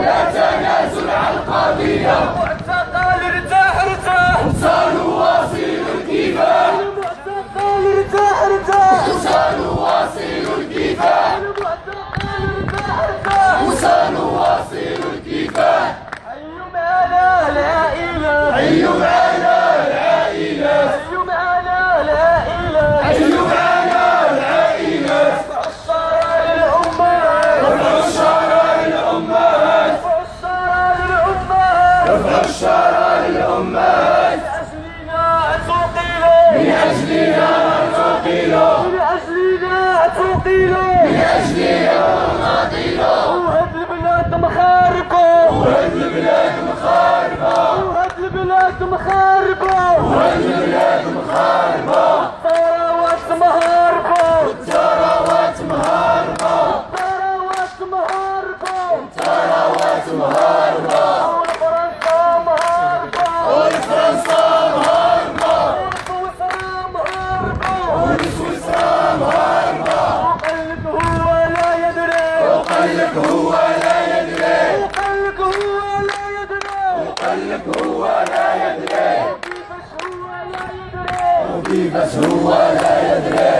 لا تنازل عن القضية. المعتقل ارتاح ارتاح، إنسان واصل الكفاح. المعتقل ارتاح ارتاح، إنسان واصل الكفاح. المعتقل ارتاح ارتاح، إنسان واصل الكفاح. حي معنا لا إله، حي معنا العائلات. حي معنا لا إله، حي معنا العائلات. رفع الشارع للأمهات، رفع الشارع للأمهات. رفع الشارع للأمهات، رفع الشارع للأمهات. من أجلنا تقيلوا، من من أجلنا تقيلوا. أجلنا تقيلوا، من أجلنا نقيلوا. وهاد البلاد مخاربة، وهاد البلاد مخاربة. وهاد البلاد مخاربة، وهاد البلاد مخاربة. الثروات مهاربة، الثروات مهاربة. الثروات مهاربة، الثروات مهاربة. والفرنسا مهاربة، والفرنسا مهاربة. والسويسرا مهاربة، والسويسرا مهاربة. وقلبك هو لا يدري، وقلبك هو لا يدري. وقلبك هو لا يدري، وقلبك هو لا يدري. وكيفاش هو لا يدري، وكيفاش هو لا يدري.